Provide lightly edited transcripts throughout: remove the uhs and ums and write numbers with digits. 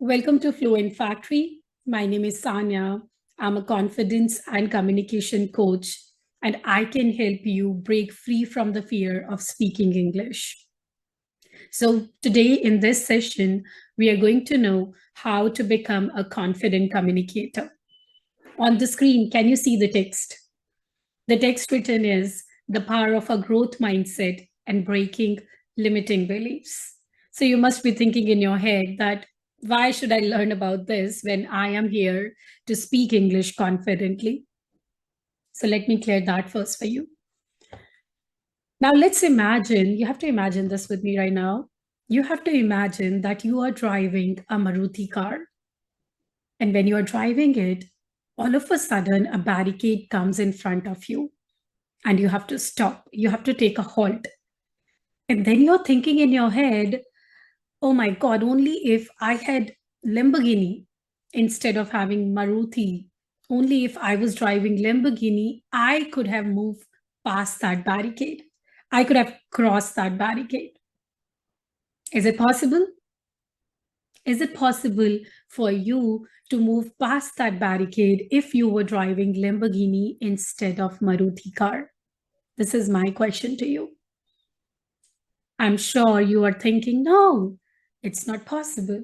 Welcome to Fluent Factory. My name is Sanya. I'm a confidence and communication coach, and I can help you break free from the fear of speaking English. So, today in this session, we are going to know how to become a confident communicator. On the screen, can you see the text? The text written is the power of a growth mindset and breaking limiting beliefs. So you must be thinking in your head that why should I learn about this when I am here to speak English confidently? So let me clear that first for you. Now let's imagine, you have to imagine this with me right now. You have to imagine that you are driving a Maruti car. And when you are driving it, all of a sudden a barricade comes in front of you and you have to stop. You have to take a halt. And then you're thinking in your head, oh my God, only if I had Lamborghini instead of having Maruti, only if I was driving Lamborghini, I could have moved past that barricade. I could have crossed that barricade. Is it possible? Is it possible for you to move past that barricade if you were driving Lamborghini instead of Maruti car? This is my question to you. I'm sure you are thinking, no, it's not possible.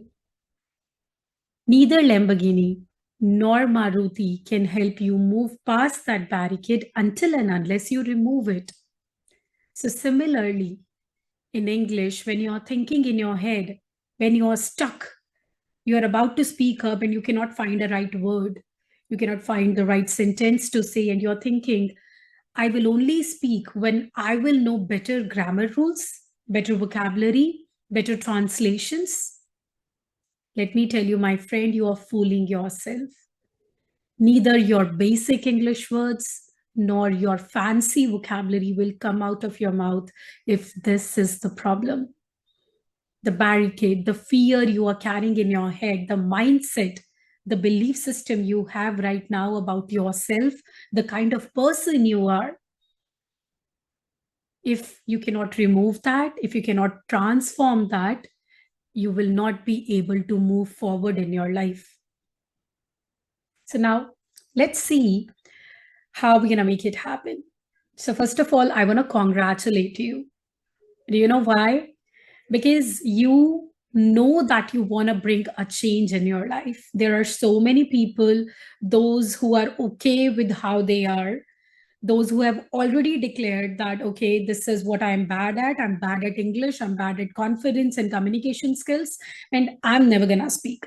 Neither Lamborghini nor Maruti can help you move past that barricade until and unless you remove it. So, similarly, in English, when you're thinking in your head, when you're stuck, you're about to speak up and you cannot find a right word, you cannot find the right sentence to say, and you're thinking, I will only speak when I will know better grammar rules, better vocabulary, better translations. Let me tell you, my friend, you are fooling yourself. Neither your basic English words nor your fancy vocabulary will come out of your mouth if this is the problem. The barricade, the fear you are carrying in your head, the mindset, the belief system you have right now about yourself, the kind of person you are, if you cannot remove that, if you cannot transform that, you will not be able to move forward in your life. So now let's see how we're going to make it happen. So first of all, I want to congratulate you. Do you know why? Because you know that you want to bring a change in your life. There are so many people, those who are okay with how they are, those who have already declared that, okay, this is what I'm bad at. I'm bad at English. I'm bad at confidence and communication skills, and I'm never going to speak.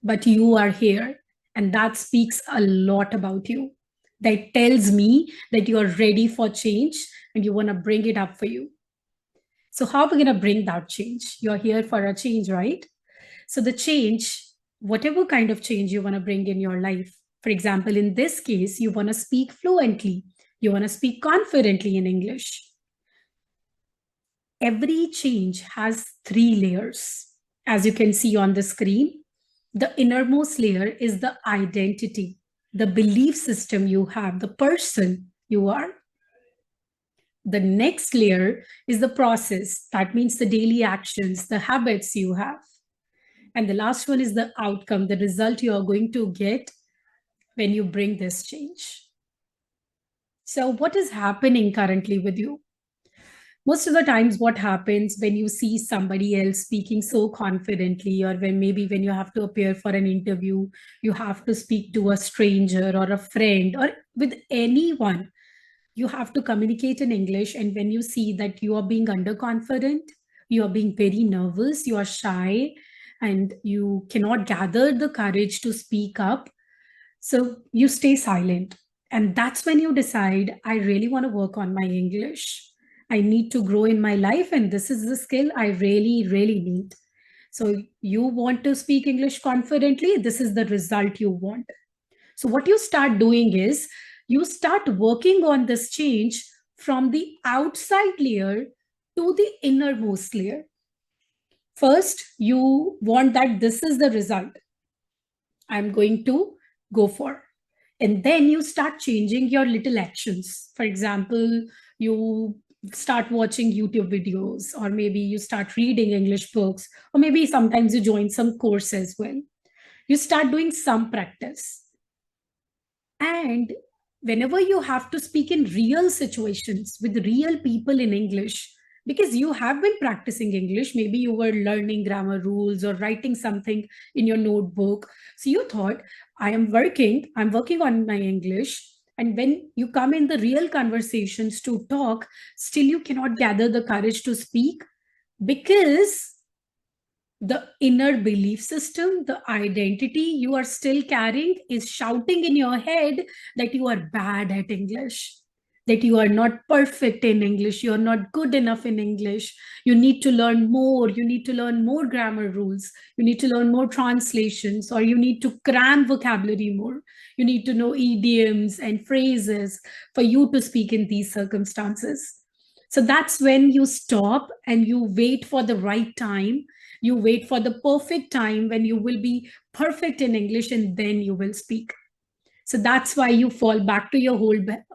But you are here, and that speaks a lot about you. That tells me that you are ready for change and you want to bring it up for you. So, how are we going to bring that change? You're here for a change, right? So, the change, whatever kind of change you want to bring in your life, for example, in this case, you want to speak fluently, you want to speak confidently in English. Every change has three layers. As you can see on the screen, the innermost layer is the identity, the belief system you have, the person you are. The next layer is the process. That means the daily actions, the habits you have. And the last one is the outcome, the result you are going to get when you bring this change. So, what is happening currently with you? Most of the times, what happens when you see somebody else speaking so confidently, or when you have to appear for an interview, you have to speak to a stranger or a friend or with anyone, you have to communicate in English. And when you see that you are being underconfident, you are being very nervous, you are shy, and you cannot gather the courage to speak up, so you stay silent. And that's when you decide, I really want to work on my English. I need to grow in my life, and this is the skill I really, really need. So you want to speak English confidently, this is the result you want. So what you start doing is you start working on this change from the outside layer to the innermost layer. First, you want that this is the result I'm going to go for. And then you start changing your little actions. For example, you start watching YouTube videos, or maybe you start reading English books, or maybe sometimes you join some course as well. You start doing some practice. And whenever you have to speak in real situations with real people in English, because you have been practicing English, maybe you were learning grammar rules or writing something in your notebook. So you thought, I'm working on my English. And when you come in the real conversations to talk, still you cannot gather the courage to speak because the inner belief system, the identity you are still carrying is shouting in your head that you are bad at English, that you are not perfect in English, you are not good enough in English. You need to learn more, you need to learn more grammar rules, you need to learn more translations, or you need to cram vocabulary more. You need to know idioms and phrases for you to speak in these circumstances. So that's when you stop and you wait for the right time. You wait for the perfect time when you will be perfect in English, and then you will speak. So that's why you fall back to your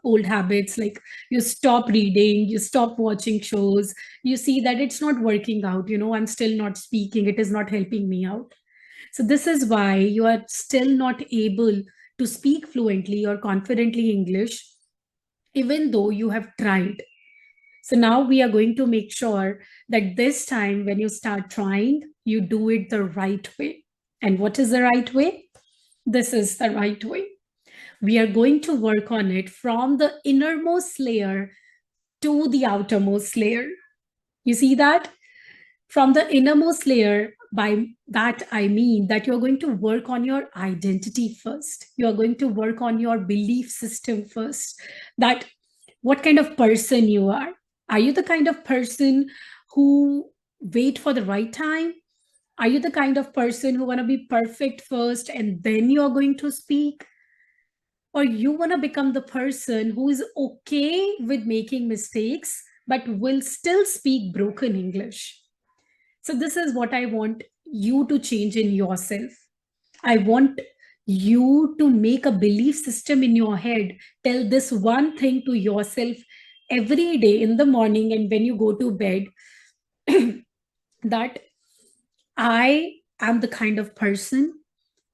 old habits. Like you stop reading, you stop watching shows, you see that it's not working out. I'm still not speaking, it is not helping me out. So this is why you are still not able to speak fluently or confidently English, even though you have tried. So now we are going to make sure that this time when you start trying, you do it the right way. And what is the right way? This is the right way. We are going to work on it from the innermost layer to the outermost layer. You see that? From the innermost layer, by that I mean that you're going to work on your identity first. You're going to work on your belief system first. That what kind of person you are. Are you the kind of person who wait for the right time? Are you the kind of person who want to be perfect first and then you're going to speak? Or you want to become the person who is okay with making mistakes but will still speak broken English? So this is what I want you to change in yourself. I want you to make a belief system in your head. Tell this one thing to yourself every day in the morning and when you go to bed that I am the kind of person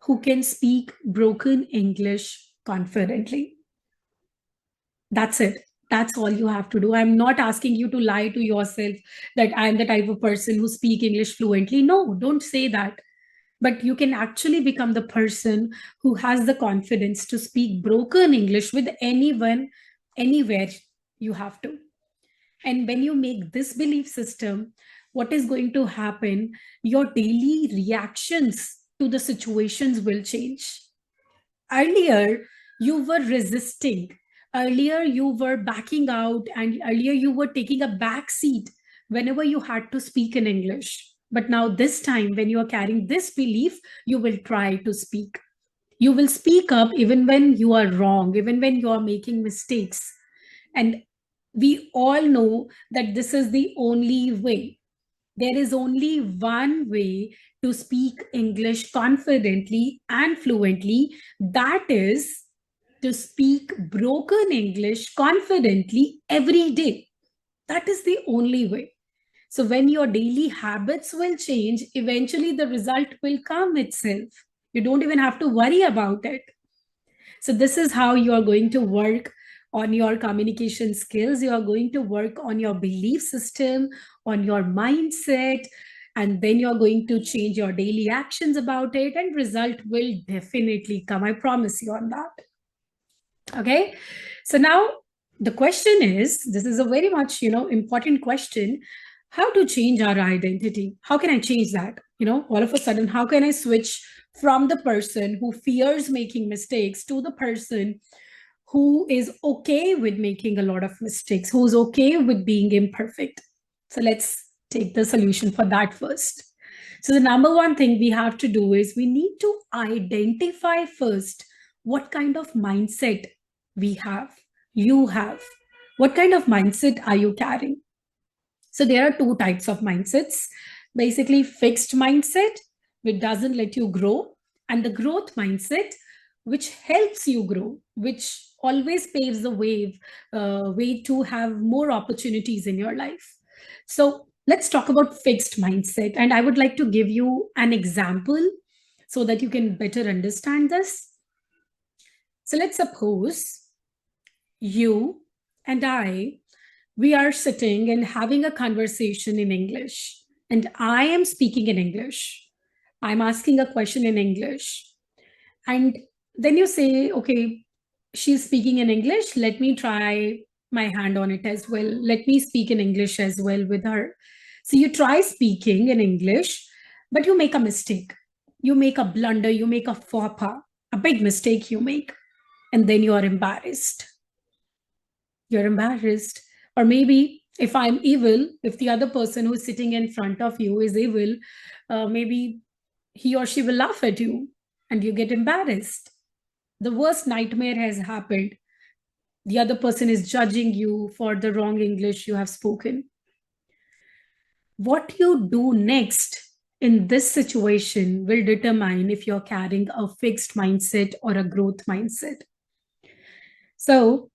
who can speak broken English confidently. That's it. That's all you have to do. I'm not asking you to lie to yourself that I'm the type of person who speak English fluently. No, don't say that. But you can actually become the person who has the confidence to speak broken English with anyone, anywhere you have to. And when you make this belief system, what is going to happen? Your daily reactions to the situations will change. Earlier, you were resisting. Earlier, you were backing out, and earlier, you were taking a back seat whenever you had to speak in English. But now, this time, when you are carrying this belief, you will try to speak. You will speak up even when you are wrong, even when you are making mistakes. And we all know that this is the only way. There is only one way to speak English confidently and fluently. That is to speak broken English confidently every day. That is the only way. So when your daily habits will change, eventually the result will come itself. You don't even have to worry about it. So this is how you are going to work on your communication skills. You are going to work on your belief system, on your mindset, and then you're going to change your daily actions about it, and result will definitely come. I promise you on that. Okay. So now the question is, this is a very much, important question. How to change our identity? How can I change that? All of a sudden, how can I switch from the person who fears making mistakes to the person who is okay with making a lot of mistakes, who's okay with being imperfect? So let's take the solution for that first. So the number one thing we have to do is we need to identify first what kind of mindset we have, you have. What kind of mindset are you carrying? So there are two types of mindsets. Basically, fixed mindset, which doesn't let you grow, and the growth mindset, which helps you grow, which always paves the way to have more opportunities in your life. So let's talk about fixed mindset. And I would like to give you an example so that you can better understand this. So let's suppose you and I, we are sitting and having a conversation in English, and I am speaking in English. I'm asking a question in English. And then you say, okay, she's speaking in English. Let me try my hand on it as well. Let me speak in English as well with her. So you try speaking in English, but you make a mistake. You make a blunder, you make a faux pas, a big mistake you make, and then you are embarrassed. You're embarrassed. Or maybe if I'm evil, if the other person who's sitting in front of you is evil, maybe he or she will laugh at you and you get embarrassed. The worst nightmare has happened. The other person is judging you for the wrong English you have spoken. What you do next in this situation will determine if you're carrying a fixed mindset or a growth mindset. So,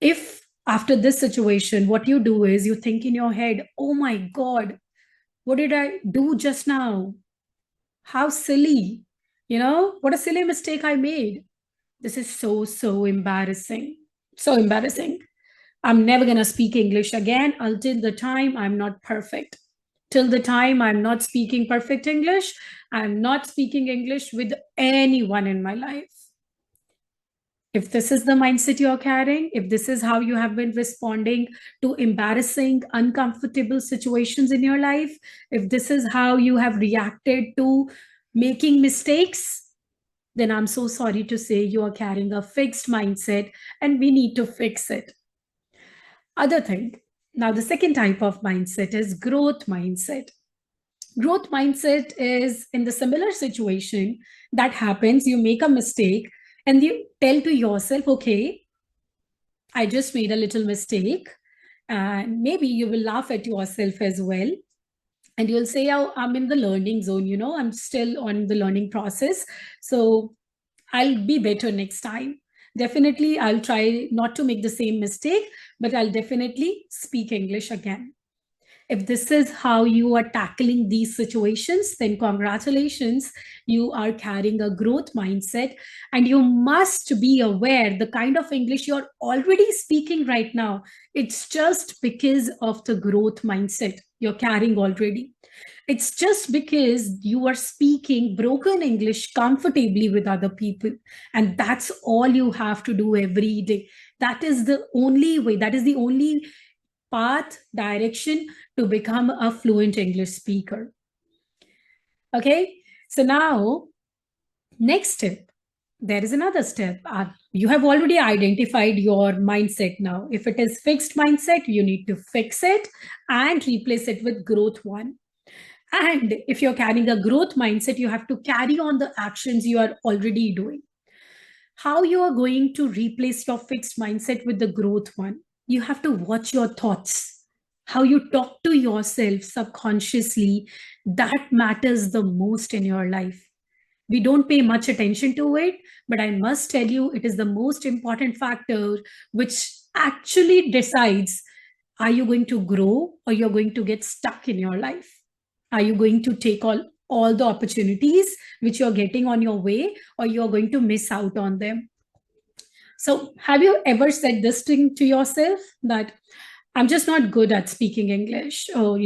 if after this situation, what you do is you think in your head, oh my God, what did I do just now? How silly, what a silly mistake I made. This is so embarrassing. So embarrassing. I'm never going to speak English again until the time I'm not perfect. Till the time I'm not speaking perfect English, I'm not speaking English with anyone in my life. If this is the mindset you're carrying, if this is how you have been responding to embarrassing, uncomfortable situations in your life, if this is how you have reacted to making mistakes, then I'm so sorry to say you are carrying a fixed mindset and we need to fix it. Other thing, now the second type of mindset is growth mindset. Growth mindset is in the similar situation that happens, you make a mistake and you tell to yourself, okay, I just made a little mistake. And maybe you will laugh at yourself as well. And you'll say, oh, I'm in the learning zone, I'm still on the learning process. So I'll be better next time. Definitely, I'll try not to make the same mistake, but I'll definitely speak English again. If this is how you are tackling these situations, then congratulations, you are carrying a growth mindset. And you must be aware the kind of English you're already speaking right now, it's just because of the growth mindset you're carrying already. It's just because you are speaking broken English comfortably with other people. And that's all you have to do every day. That is the only way, that is the only path, direction to become a fluent English speaker. Okay, so now, next step, there is another step. You have already identified your mindset now. If it is fixed mindset, you need to fix it and replace it with growth one. And if you're carrying a growth mindset, you have to carry on the actions you are already doing. How you are going to replace your fixed mindset with the growth one? You have to watch your thoughts, how you talk to yourself subconsciously. That matters the most in your life. We don't pay much attention to it, but I must tell you, it is the most important factor which actually decides, are you going to grow or you're going to get stuck in your life? Are you going to take all the opportunities which you're getting on your way, or you're going to miss out on them? So have you ever said this thing to yourself, that I'm just not good at speaking English? Oh,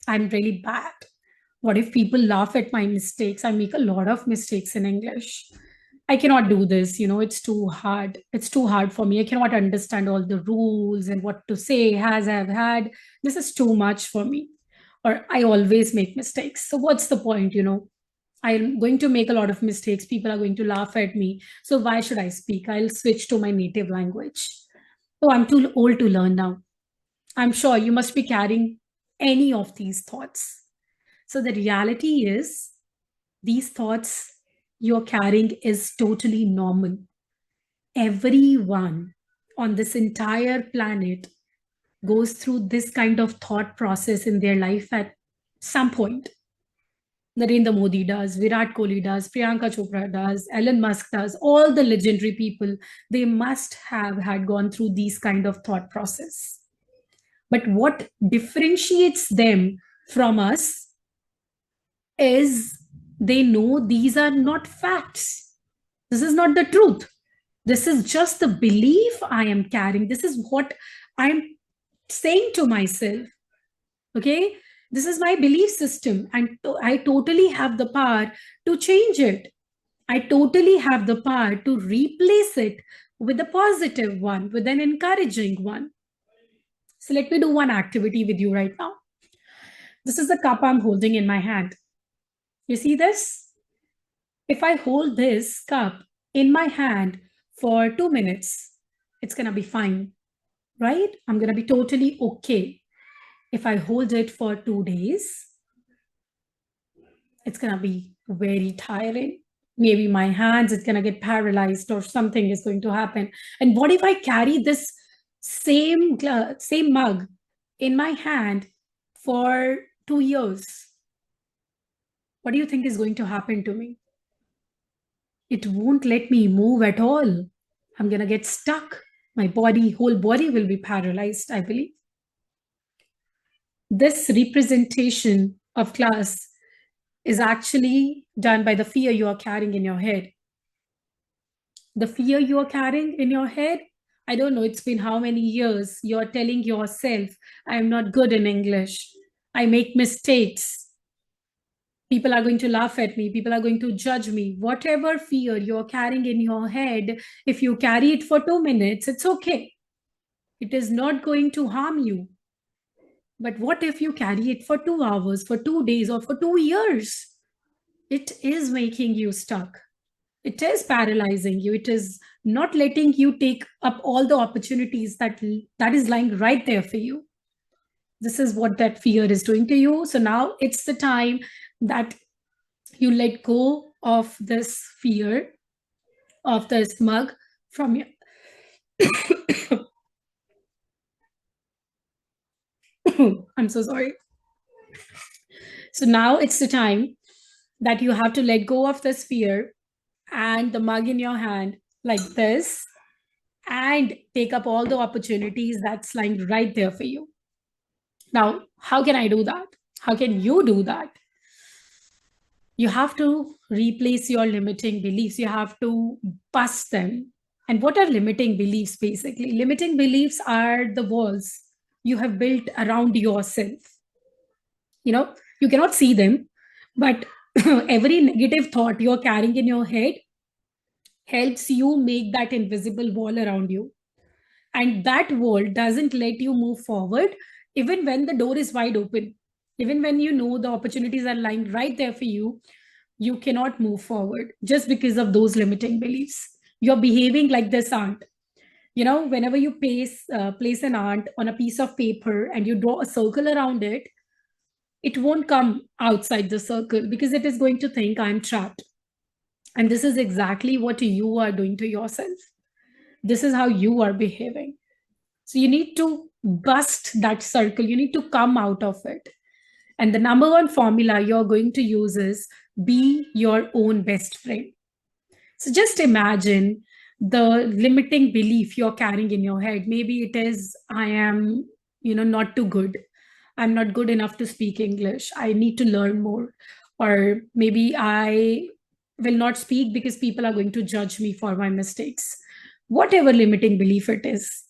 I'm really bad. What if people laugh at my mistakes? I make a lot of mistakes in English. I cannot do this, it's too hard. It's too hard for me. I cannot understand all the rules and what to say, has, have, had. This is too much for me. Or I always make mistakes. So what's the point, I'm going to make a lot of mistakes. People are going to laugh at me. So why should I speak? I'll switch to my native language. Oh, I'm too old to learn now. I'm sure you must be carrying any of these thoughts. So the reality is, these thoughts you're carrying is totally normal. Everyone on this entire planet goes through this kind of thought process in their life at some point. Narendra Modi does, Virat Kohli does, Priyanka Chopra does, Elon Musk does, all the legendary people, they must have had gone through these kind of thought process. But what differentiates them from us is they know these are not facts. This is not the truth. This is just the belief I am carrying. This is what I'm saying to myself. Okay. This is my belief system, and I totally have the power to change it. I totally have the power to replace it with a positive one, with an encouraging one. So let me do one activity with you right now. This is the cup I'm holding in my hand. You see this? If I hold this cup in my hand for 2 minutes, it's going to be fine, right? I'm going to be totally okay. If I hold it for 2 days, it's going to be very tiring. Maybe my hands, it's going to get paralyzed or something is going to happen. And what if I carry this same mug in my hand for 2 years? What do you think is going to happen to me? It won't let me move at all. I'm going to get stuck. My whole body will be paralyzed, I believe. This representation of class is actually done by the fear you are carrying in your head. The fear you are carrying in your head, I don't know, it's been how many years you're telling yourself, I am not good in English. I make mistakes. People are going to laugh at me. People are going to judge me. Whatever fear you're carrying in your head, if you carry it for 2 minutes, it's okay. It is not going to harm you. But what if you carry it for 2 hours, for 2 days, or for 2 years? It is making you stuck. It is paralyzing you. It is not letting you take up all the opportunities that is lying right there for you. This is what that fear is doing to you. So now it's the time that you let go of this fear, of this mug from your I'm so sorry. So now it's the time that you have to let go of this fear and the mug in your hand like this, and take up all the opportunities that's lying right there for you. Now, how can I do that? How can you do that? You have to replace your limiting beliefs. You have to bust them. And what are limiting beliefs basically? Limiting beliefs are the walls you have built around yourself. You cannot see them, but every negative thought you're carrying in your head helps you make that invisible wall around you. And that wall doesn't let you move forward, even when the door is wide open. Even when you know the opportunities are lying right there for you cannot move forward just because of those limiting beliefs. You're behaving like this ant. Whenever you place an ant on a piece of paper and you draw a circle around it, it won't come outside the circle because it is going to think I'm trapped. And this is exactly what you are doing to yourself. This is how you are behaving. So you need to bust that circle. You need to come out of it. And the number one formula you're going to use is be your own best friend. So just imagine the limiting belief you're carrying in your head. Maybe it is, I am, not too good. I'm not good enough to speak English. I need to learn more. Or maybe I will not speak because people are going to judge me for my mistakes. Whatever limiting belief it is.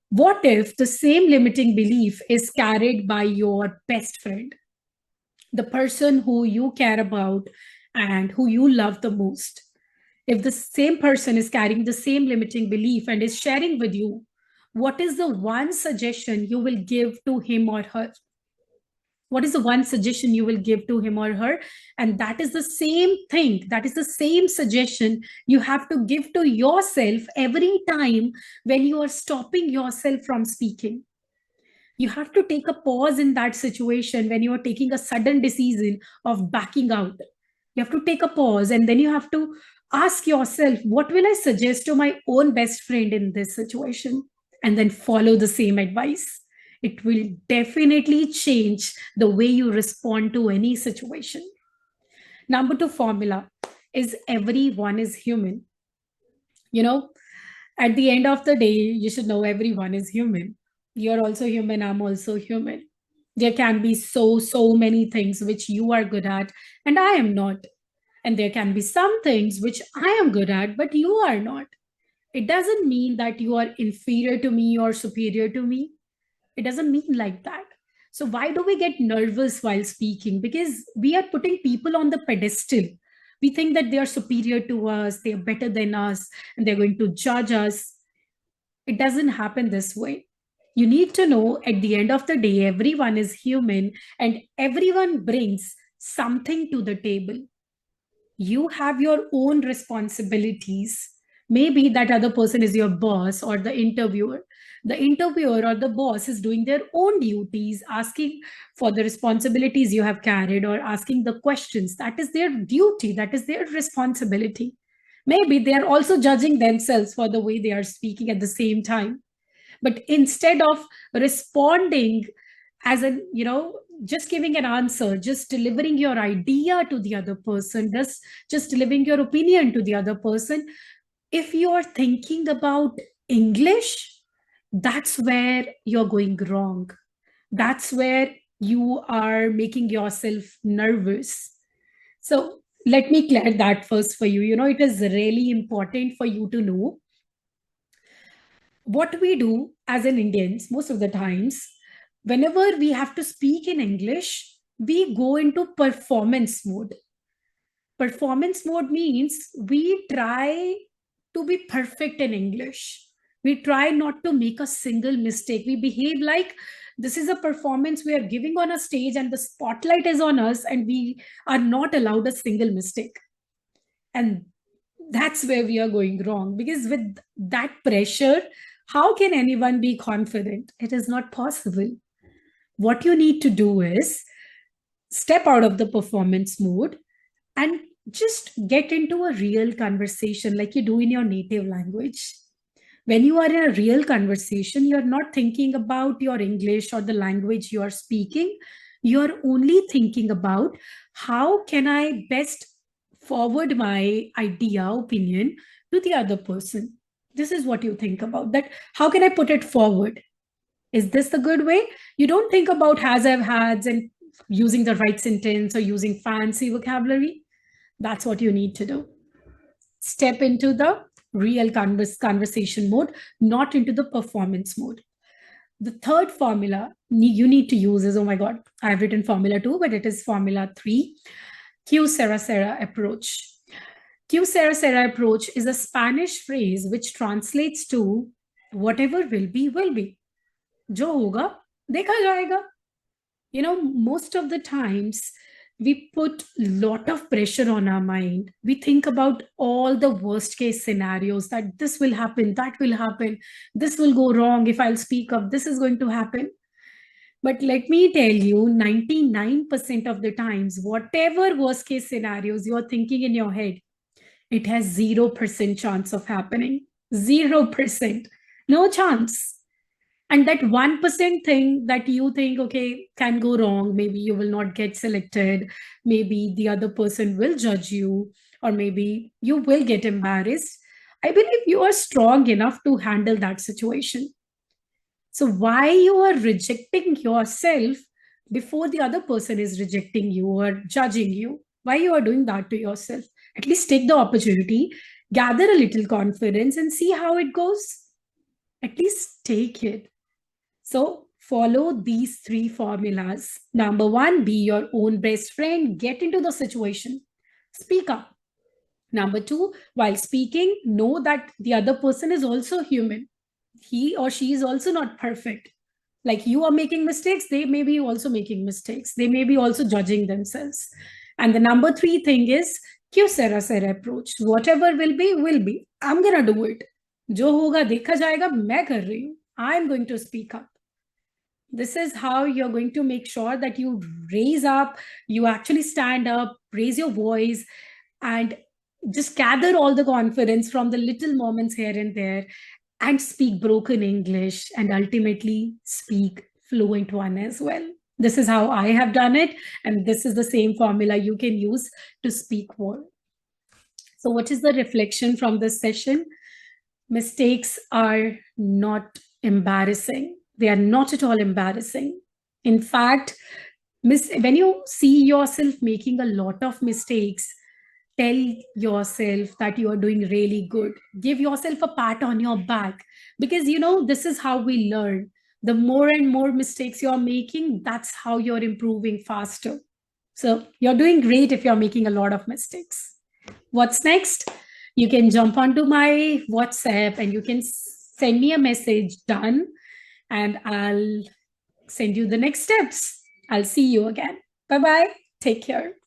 What if the same limiting belief is carried by your best friend, the person who you care about and who you love the most? If the same person is carrying the same limiting belief and is sharing with you, what is the one suggestion you will give to him or her? What is the one suggestion you will give to him or her? And that is the same thing, that is the same suggestion you have to give to yourself every time when you are stopping yourself from speaking. You have to take a pause in that situation when you are taking a sudden decision of backing out. You have to take a pause, and then you have to ask yourself, what will I suggest to my own best friend in this situation? And then follow the same advice. It will definitely change the way you respond to any situation. Number two formula is everyone is human. You know, at the end of the day, you should know everyone is human. You're also human, I'm also human. There can be so many things which you are good at and I am not. And there can be some things which I am good at, but you are not. It doesn't mean that you are inferior to me or superior to me. It doesn't mean like that. So, why do we get nervous while speaking? Because we are putting people on the pedestal. We think that they are superior to us, they are better than us, and they're going to judge us. It doesn't happen this way. You need to know at the end of the day, everyone is human and everyone brings something to the table. You have your own responsibilities. Maybe that other person is your boss or the interviewer. The interviewer or the boss is doing their own duties, asking for the responsibilities you have carried or asking the questions. That is their duty, that is their responsibility. Maybe they are also judging themselves for the way they are speaking at the same time. But instead of responding as an, just giving an answer, just delivering your idea to the other person, just delivering your opinion to the other person, if you are thinking about English, that's where you're going wrong. That's where you are making yourself nervous. So let me clear that first for you. It is really important for you to know what we do as an Indians most of the times. Whenever we have to speak in English, we go into performance mode. Performance mode means we try to be perfect in English. We try not to make a single mistake. We behave like this is a performance we are giving on a stage and the spotlight is on us and we are not allowed a single mistake. And that's where we are going wrong, because with that pressure, how can anyone be confident? It is not possible. What you need to do is step out of the performance mode and just get into a real conversation like you do in your native language. When you are in a real conversation, you're not thinking about your English or the language you are speaking. You're only thinking about how can I best forward my idea, opinion to the other person. This is what you think about, that how can I put it forward? Is this the good way? You don't think about has, I've hads and using the right sentence or using fancy vocabulary. That's what you need to do. Step into the real conversation mode, not into the performance mode. The third formula you need to use is, oh my God, I've written formula 2, but it is formula 3, Q Sera Sera approach. Q Sera Sera approach is a Spanish phrase which translates to whatever will be, will be. Jo hoga, dekha jayega. Most of the times we put a lot of pressure on our mind. We think about all the worst case scenarios, that this will happen, that will happen, this will go wrong if I'll speak up, this is going to happen. But let me tell you, 99% of the times, whatever worst case scenarios you're thinking in your head, it has 0% chance of happening. 0%. No chance. And that 1% thing that you think, okay, can go wrong, maybe you will not get selected, maybe the other person will judge you, or maybe you will get embarrassed. I believe you are strong enough to handle that situation. So why you are rejecting yourself before the other person is rejecting you or judging you? Why you are doing that to yourself? At least take the opportunity, gather a little confidence and see how it goes. At least take it. So follow these 3 formulas. Number 1, be your own best friend. Get into the situation. Speak up. Number 2, while speaking, know that the other person is also human. He or she is also not perfect. Like you are making mistakes, they may be also making mistakes. They may be also judging themselves. And the number 3 thing is Q Sera Sera approach. Whatever will be, will be. I'm going to do it. Jo hoga dekha jayega, main kar rahi hu. I'm going to speak up. This is how you're going to make sure that you raise up, you actually stand up, raise your voice, and just gather all the confidence from the little moments here and there and speak broken English and ultimately speak fluent one as well. This is how I have done it. And this is the same formula you can use to speak more. So what is the reflection from this session? Mistakes are not embarrassing. They are not at all embarrassing. In fact, when you see yourself making a lot of mistakes, tell yourself that you are doing really good. Give yourself a pat on your back, because this is how we learn. The more and more mistakes you're making, that's how you're improving faster. So you're doing great if you're making a lot of mistakes. What's next? You can jump onto my WhatsApp and you can send me a message, done, and I'll send you the next steps. I'll see you again. Bye-bye. Take care.